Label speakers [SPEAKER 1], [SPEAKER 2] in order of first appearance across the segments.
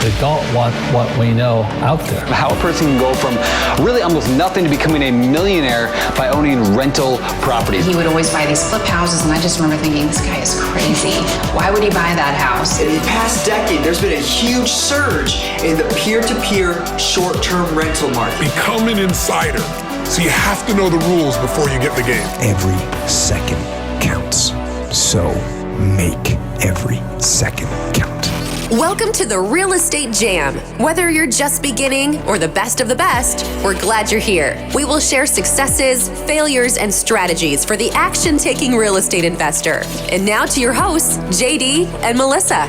[SPEAKER 1] that don't want what we know out there.
[SPEAKER 2] How a person can go from really almost nothing to becoming a millionaire by owning rental properties.
[SPEAKER 3] He would always buy these flip houses, and I just remember thinking, this guy is crazy. Why would he buy that house?
[SPEAKER 4] In the past decade, there's been a huge surge in the peer-to-peer short-term rental market.
[SPEAKER 5] Become an insider. So you have to know the rules before you get in the game.
[SPEAKER 6] Every second counts. So make every second count.
[SPEAKER 7] Welcome to the Real Estate Jam. Whether you're just beginning or the best of the best, we're glad you're here. We will share successes, failures, and strategies for the action-taking real estate investor. And now to your hosts, JD and Melissa.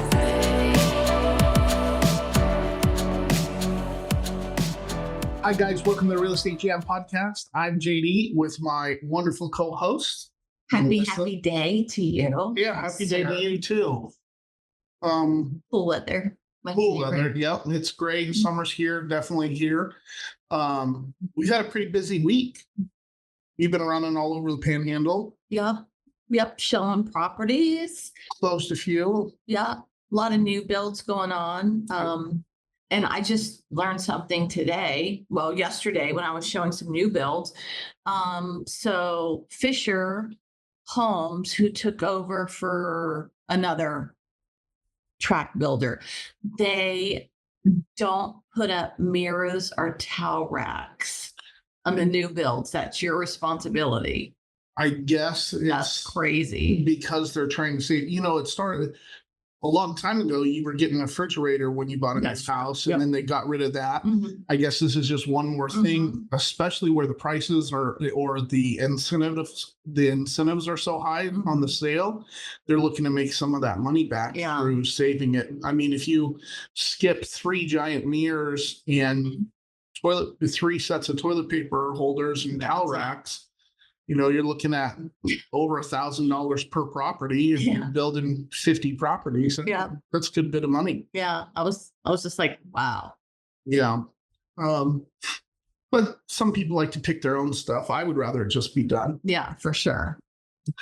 [SPEAKER 8] Hi guys, welcome to the Real Estate Jam podcast. I'm JD with my wonderful co-host.
[SPEAKER 9] Happy day to you.
[SPEAKER 8] Yeah, happy day to you too.
[SPEAKER 9] Cool weather.
[SPEAKER 8] Cool weather. Yep, it's great. Summer's here, definitely here. We've had a pretty busy week. You've been running all over the Panhandle.
[SPEAKER 9] Yep. Showing properties.
[SPEAKER 8] Closed a few.
[SPEAKER 9] Yeah, a lot of new builds going on. And I just learned something today. Well, yesterday when I was showing some new builds. So Fisher Homes, who took over for another track builder, they don't put up mirrors or towel racks on the new builds. That's your responsibility.
[SPEAKER 8] I guess
[SPEAKER 9] That's crazy.
[SPEAKER 8] because they're trying to see, it started a long time ago. You were getting a refrigerator when you bought a nice house, and then they got rid of that. I guess this is just one more thing, especially where the prices are or the incentives are so high on the sale. They're looking to make some of that money back through saving it. I mean, if you skip 3 giant mirrors and 3 sets of toilet paper holders and towel racks, you're looking at over $1,000 per property if you're building 50 properties.
[SPEAKER 9] Yeah.
[SPEAKER 8] That's a good bit of money.
[SPEAKER 9] Yeah. I was just like, wow.
[SPEAKER 8] Yeah. But some people like to pick their own stuff. I would rather it just be done.
[SPEAKER 9] Yeah, for sure.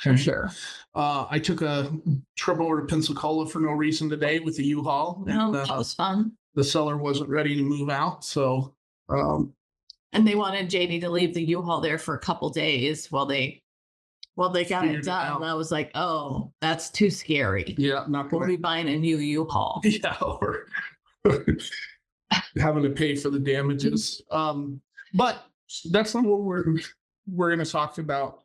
[SPEAKER 8] For sure. I took a trip over to Pensacola for no reason today with the U-Haul.
[SPEAKER 9] That was fun.
[SPEAKER 8] The seller wasn't ready to move out. So,
[SPEAKER 9] and they wanted JD to leave the U-Haul there for a couple days while they got it done. And I was like, oh, that's too scary.
[SPEAKER 8] Yeah, not
[SPEAKER 9] We'll be buying a new U-Haul.
[SPEAKER 8] Yeah, or having to pay for the damages. But that's not what we're going to talk about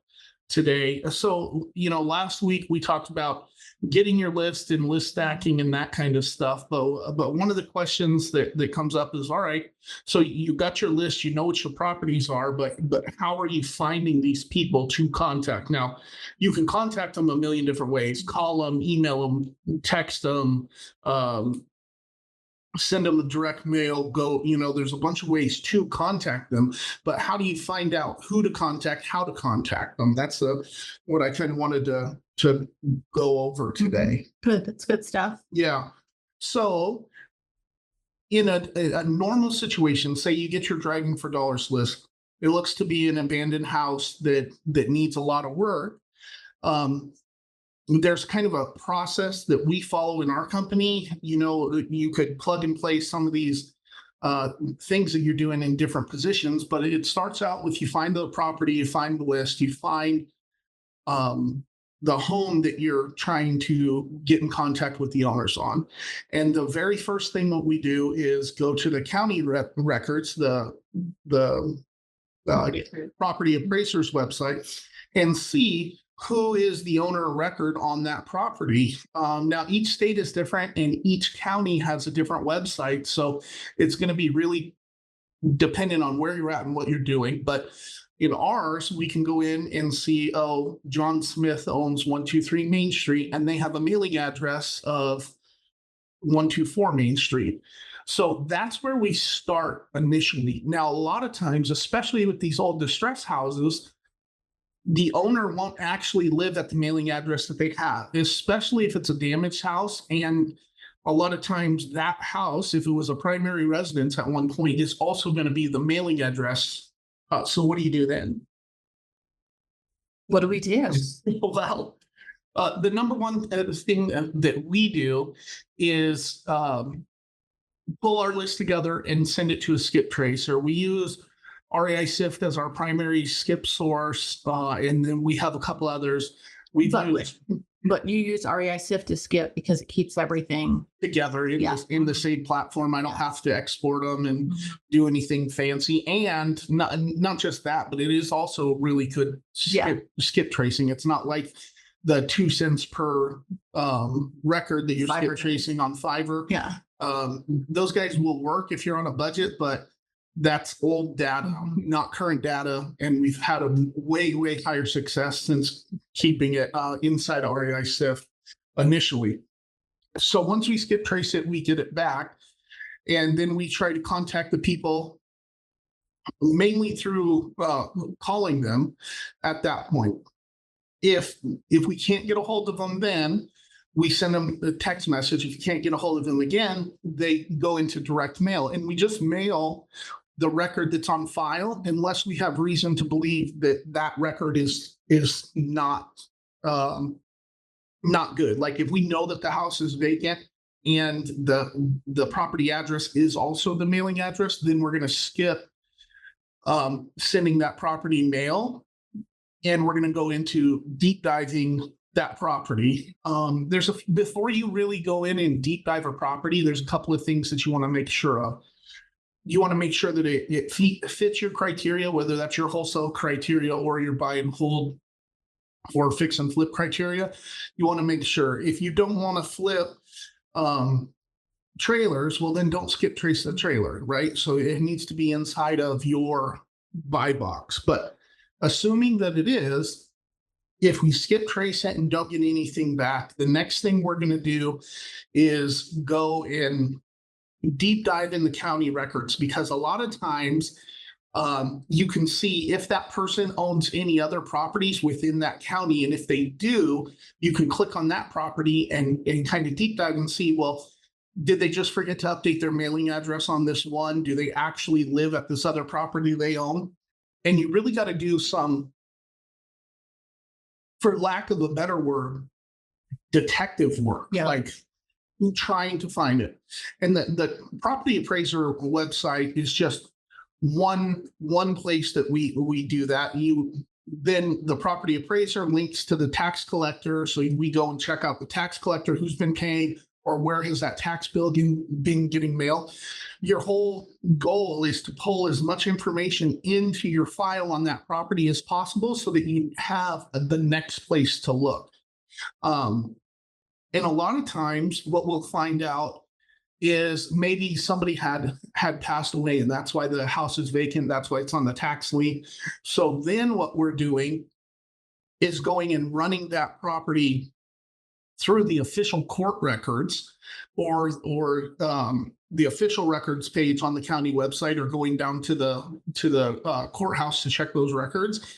[SPEAKER 8] today. So, last week we talked about getting your list and list stacking and that kind of stuff. But one of the questions that comes up is, all right, so you got your list, you know what your properties are, but how are you finding these people to contact? Now, you can contact them a million different ways. Call them, email them, text them, send them a direct mail, there's a bunch of ways to contact them, but how do you find out who to contact, how to contact them? That's what I kind of wanted to go over today.
[SPEAKER 9] Good. That's good stuff.
[SPEAKER 8] Yeah. So in a normal situation, say you get your driving for dollars list, it looks to be an abandoned house that needs a lot of work. There's kind of a process that we follow in our company. You could plug and play some of these things that you're doing in different positions, but it starts out with you find the property, you find the list, you find the home that you're trying to get in contact with the owners on. And the very first thing that we do is go to the county records, the property appraiser's website, and see who is the owner of record on that property. Now, each state is different and each county has a different website. So it's going to be really dependent on where you're at and what you're doing. But in ours, we can go in and see, John Smith owns 123 Main Street, and they have a mailing address of 124 Main Street. So that's where we start initially. Now, a lot of times, especially with these old distress houses, the owner won't actually live at the mailing address that they have, especially if it's a damaged house. And a lot of times that house, if it was a primary residence at one point, is also going to be the mailing address. So what do you do then?
[SPEAKER 9] What do we do?
[SPEAKER 8] Well, the number one thing that we do is pull our list together and send it to a skip tracer. We use REI Sift as our primary skip source, and then we have a couple others. We've used
[SPEAKER 9] But you use REI Sift to skip because it keeps everything
[SPEAKER 8] together in the same platform. I don't have to export them and do anything fancy. And not just that, but it is also really good skip tracing. It's not like the 2 cents per record that you're skip tracing on Fiverr.
[SPEAKER 9] Yeah.
[SPEAKER 8] Those guys will work if you're on a budget, but that's old data, not current data. And we've had a way, way higher success since keeping it inside REI Sift initially. So once we skip trace it, we get it back. And then we try to contact the people mainly through calling them at that point. If we can't get a hold of them, then we send them a text message. If you can't get a hold of them again, they go into direct mail, and we just mail the record that's on file unless we have reason to believe that that record is not good. Like if we know that the house is vacant and the property address is also the mailing address, then we're going to skip sending that property mail, and we're going to go into deep diving that property. Before you really go in and deep dive a property, there's a couple of things that you want to make sure of. You want to make sure that it fits your criteria, whether that's your wholesale criteria or your buy and hold or fix and flip criteria. You want to make sure. If you don't want to flip trailers, well, then don't skip trace the trailer, right? So it needs to be inside of your buy box. But assuming that it is, if we skip trace it and don't get anything back, the next thing we're going to do is go and deep dive in the county records, because a lot of times you can see if that person owns any other properties within that county. And if they do, you can click on that property and kind of deep dive and see, well, did they just forget to update their mailing address on this one? Do they actually live at this other property they own? And you really got to do some, for lack of a better word, detective work.
[SPEAKER 9] Yeah.
[SPEAKER 8] Like trying to find it. And the property appraiser website is just one place that we do that. Then the property appraiser links to the tax collector, so we go and check out the tax collector, who's been paid or where has that tax bill been getting mailed. Your whole goal is to pull as much information into your file on that property as possible so that you have the next place to look. And a lot of times what we'll find out is maybe somebody had passed away, and that's why the house is vacant. That's why it's on the tax lien. So then what we're doing is going and running that property through the official court records or the official records page on the county website, or going down to the courthouse to check those records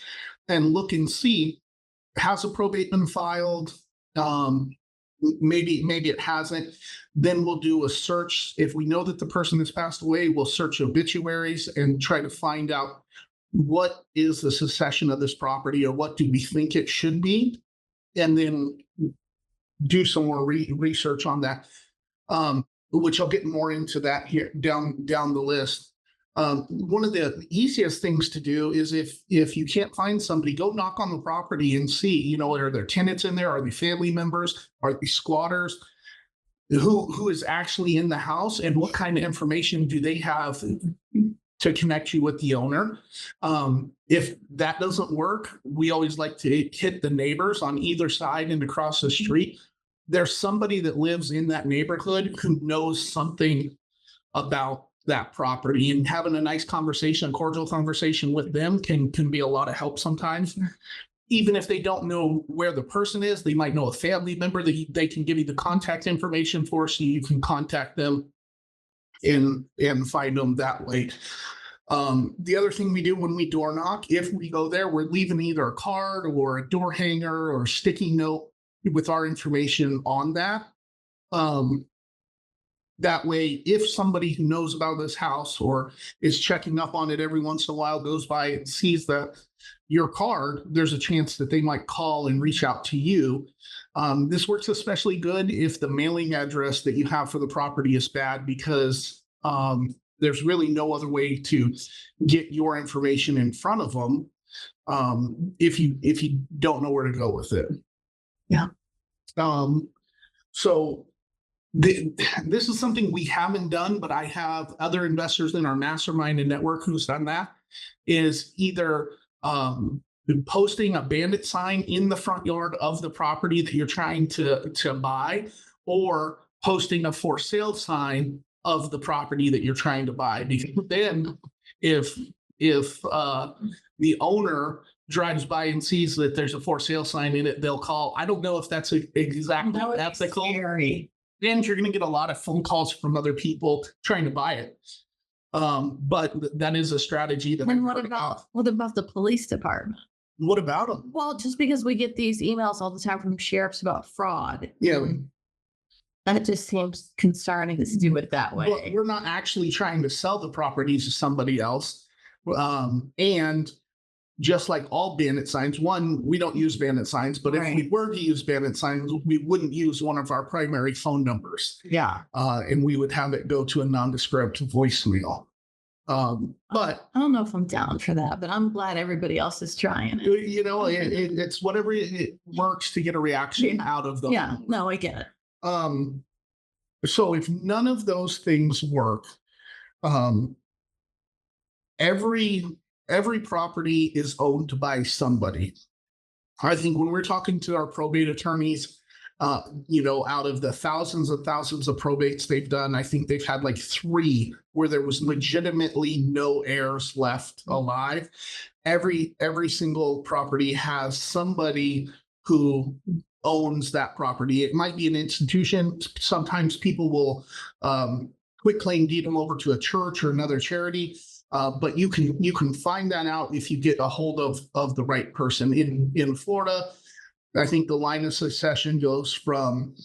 [SPEAKER 8] and look and see, has a probate been filed? Maybe it hasn't. Then we'll do a search. If we know that the person has passed away, we'll search obituaries and try to find out what is the succession of this property, or what do we think it should be, and then do some more research on that, which I'll get more into that here down the list. One of the easiest things to do is if you can't find somebody, go knock on the property and see, are there tenants in there? Are they family members? Are they squatters? Who is actually in the house, and what kind of information do they have to connect you with the owner? If that doesn't work, we always like to hit the neighbors on either side and across the street. There's somebody that lives in that neighborhood who knows something about that property, and having a nice conversation, a cordial conversation with them can be a lot of help sometimes. Even if they don't know where the person is, they might know a family member that they can give you the contact information for, so you can contact them and find them that way. The other thing we do when we door knock, if we go there, we're leaving either a card or a door hanger or a sticky note with our information on that. That way, if somebody who knows about this house or is checking up on it every once in a while goes by and sees that your card, there's a chance that they might call and reach out to you. This works especially good if the mailing address that you have for the property is bad, because there's really no other way to get your information in front of them if you don't know where to go with it.
[SPEAKER 9] Yeah.
[SPEAKER 8] So this is something we haven't done, but I have other investors in our mastermind and network who's done that, is either posting a bandit sign in the front yard of the property that you're trying to buy, or posting a for sale sign of the property that you're trying to buy. Because then if the owner drives by and sees that there's a for sale sign in it, they'll call. I don't know if that's exactly ethical.
[SPEAKER 9] Scary.
[SPEAKER 8] Then you're going to get a lot of phone calls from other people trying to buy it. But that is a strategy that.
[SPEAKER 9] And what about the police department?
[SPEAKER 8] What about them?
[SPEAKER 9] Well, just because we get these emails all the time from sheriffs about fraud.
[SPEAKER 8] Yeah.
[SPEAKER 9] That just seems concerning to do it that way.
[SPEAKER 8] Well, we're not actually trying to sell the properties to somebody else. And just like all bandit signs, one, we don't use bandit signs, but if we were to use bandit signs, we wouldn't use one of our primary phone numbers.
[SPEAKER 9] Yeah.
[SPEAKER 8] And we would have it go to a nondescript voicemail. But
[SPEAKER 9] I don't know if I'm down for that, but I'm glad everybody else is trying it.
[SPEAKER 8] you know, it's whatever it works to get a reaction out of them.
[SPEAKER 9] Yeah, no, I get it.
[SPEAKER 8] So if none of those things work, every property is owned by somebody. I think when we're talking to our probate attorneys, out of the thousands of probates they've done, I think they've had like 3 where there was legitimately no heirs left alive. Every single property has somebody who owns that property. It might be an institution. Sometimes people will quitclaim deed them over to a church or another charity. But you can find that out if you get a hold of the right person. In Florida, I think the line of succession goes from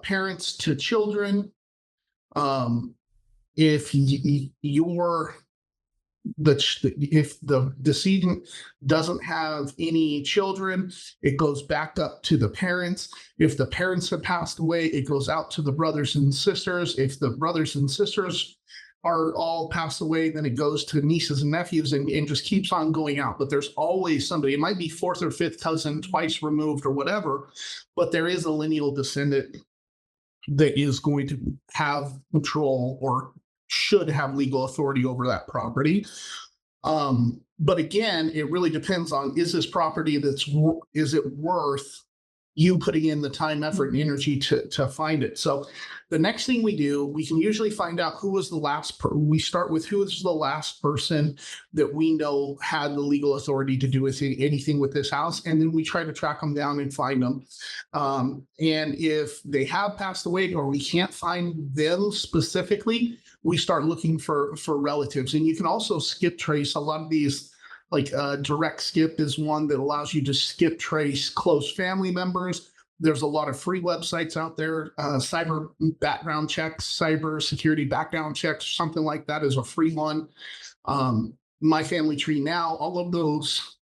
[SPEAKER 8] parents to children. If the decedent doesn't have any children, it goes back up to the parents. If the parents have passed away, it goes out to the brothers and sisters. If the brothers and sisters are all passed away, then it goes to nieces and nephews and just keeps on going out. But there's always somebody. It might be 4th or 5th cousin, twice removed or whatever, but there is a lineal descendant that is going to have control or should have legal authority over that property. But again, it really depends on, is this property is it worth you putting in the time, effort, and energy to find it? So the next thing we do, we can usually find out who was the last we start with who is the last person that we know had the legal authority to do anything with this house. And then we try to track them down and find them. And if they have passed away or we can't find them specifically, we start looking for relatives. And you can also skip trace a lot of these. Like direct skip is one that allows you to skip trace close family members. There's a lot of free websites out there. Cyber background checks, cyber security background checks, something like that is a free one. My Family Tree Now, all of those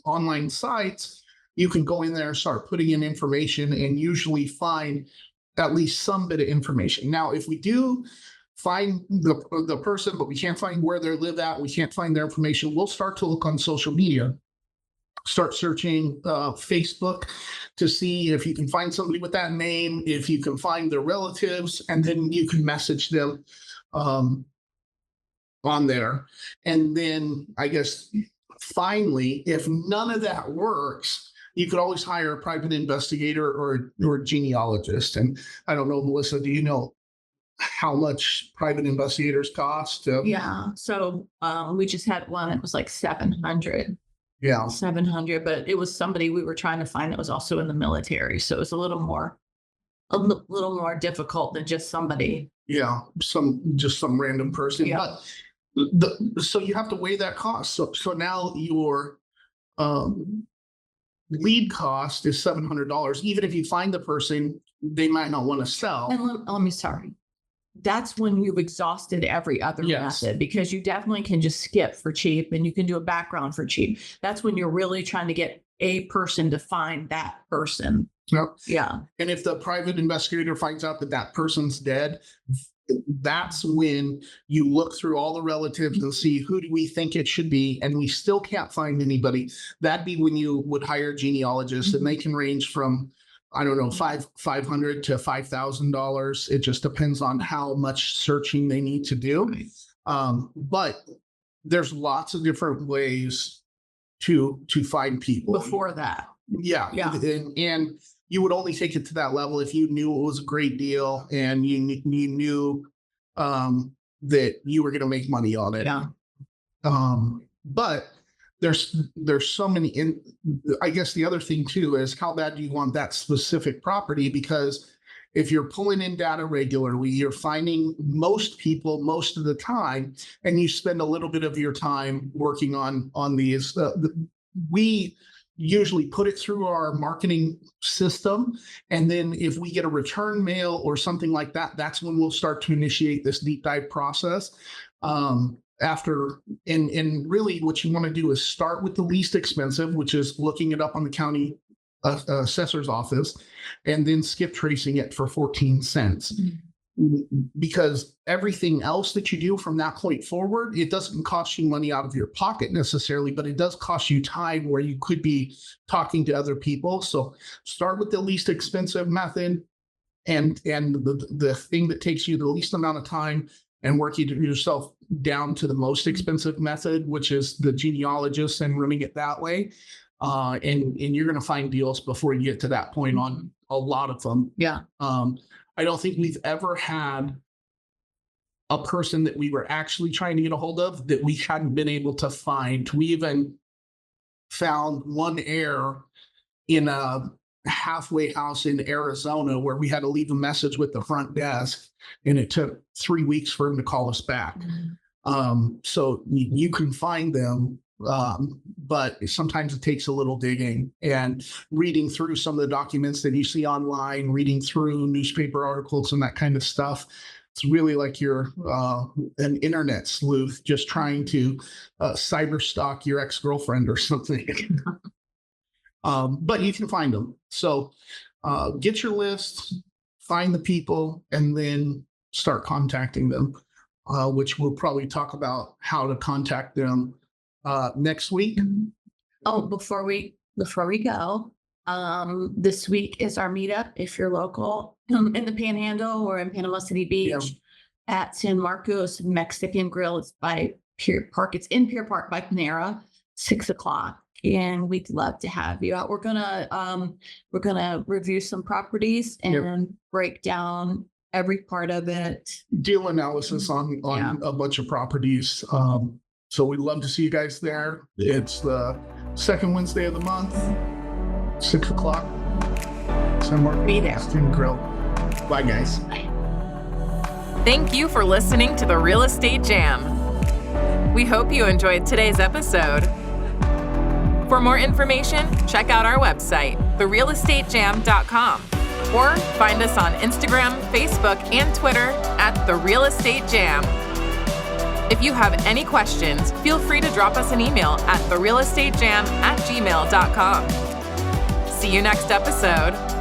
[SPEAKER 8] online sites, you can go in there and start putting in information and usually find at least some bit of information. Now, if we do find the person, but we can't find where they live at, we can't find their information, we'll start to look on social media, start searching Facebook to see if you can find somebody with that name, if you can find their relatives, and then you can message them on there. And then I guess finally, if none of that works, you could always hire a private investigator or a genealogist. And I don't know, Melissa, do you know how much private investigators cost?
[SPEAKER 9] Yeah. So we just had one. It was like 700.
[SPEAKER 8] Yeah.
[SPEAKER 9] 700, but it was somebody we were trying to find that was also in the military. So it was a little more difficult than just somebody.
[SPEAKER 8] Yeah. Just some random person.
[SPEAKER 9] Yeah.
[SPEAKER 8] But so you have to weigh that cost. So now your lead cost is $700. Even if you find the person, they might not want to sell.
[SPEAKER 9] And let me sorry. That's when you've exhausted every other
[SPEAKER 8] Yes.
[SPEAKER 9] method, because you definitely can just skip for cheap and you can do a background for cheap. That's when you're really trying to get a person to find that person.
[SPEAKER 8] Yep.
[SPEAKER 9] Yeah.
[SPEAKER 8] And if the private investigator finds out that that person's dead, that's when you look through all the relatives and see who do we think it should be, and we still can't find anybody. That'd be when you would hire genealogists, and they can range from, I don't know, $500 to $5,000. It just depends on how much searching they need to do. But there's lots of different ways to find people.
[SPEAKER 9] Before that.
[SPEAKER 8] Yeah. And you would only take it to that level if you knew it was a great deal and you knew that you were going to make money on it.
[SPEAKER 9] Yeah.
[SPEAKER 8] But there's so many. I guess the other thing too is how bad do you want that specific property? Because if you're pulling in data regularly, you're finding most people most of the time, and you spend a little bit of your time working on these. We usually put it through our marketing system, and then if we get a return mail or something like that, that's when we'll start to initiate this deep dive process. After, and really what you want to do is start with the least expensive, which is looking it up on the county assessor's office, and then skip tracing it for 14 cents. Because everything else that you do from that point forward, it doesn't cost you money out of your pocket necessarily, but it does cost you time where you could be talking to other people. So start with the least expensive method and the thing that takes you the least amount of time, and work yourself down to the most expensive method, which is the genealogist, and running it that way. And you're going to find deals before you get to that point on a lot of them.
[SPEAKER 9] Yeah.
[SPEAKER 8] I don't think we've ever had a person that we were actually trying to get a hold of that we hadn't been able to find. We even found one heir in a halfway house in Arizona where we had to leave a message with the front desk, and it took 3 weeks for him to call us back. So you can find them. But sometimes it takes a little digging and reading through some of the documents that you see online, reading through newspaper articles and that kind of stuff. It's really like you're an internet sleuth just trying to cyber stalk your ex-girlfriend or something. But you can find them. So get your list, find the people, and then start contacting them, which we'll probably talk about how to contact them next week.
[SPEAKER 9] Oh, before we go, this week is our meetup. If you're local in the Panhandle or in Panama City Beach, at San Marcos Mexican Grill. It's by Pier Park. It's in Pier Park by Panera, 6:00. And we'd love to have you out. We're gonna review some properties and break down every part of it.
[SPEAKER 8] Deal analysis on a bunch of properties. So we'd love to see you guys there. It's the second Wednesday of the month, 6:00. San Marcos
[SPEAKER 9] Be there.
[SPEAKER 8] Mexican Grill. Bye, guys.
[SPEAKER 10] Thank you for listening to the Real Estate Jam. We hope you enjoyed today's episode. For more information, check out our website, therealestatejam.com, or find us on Instagram, Facebook, and Twitter at The Real Estate Jam. If you have any questions, feel free to drop us an email at therealestatejam@gmail.com. See you next episode.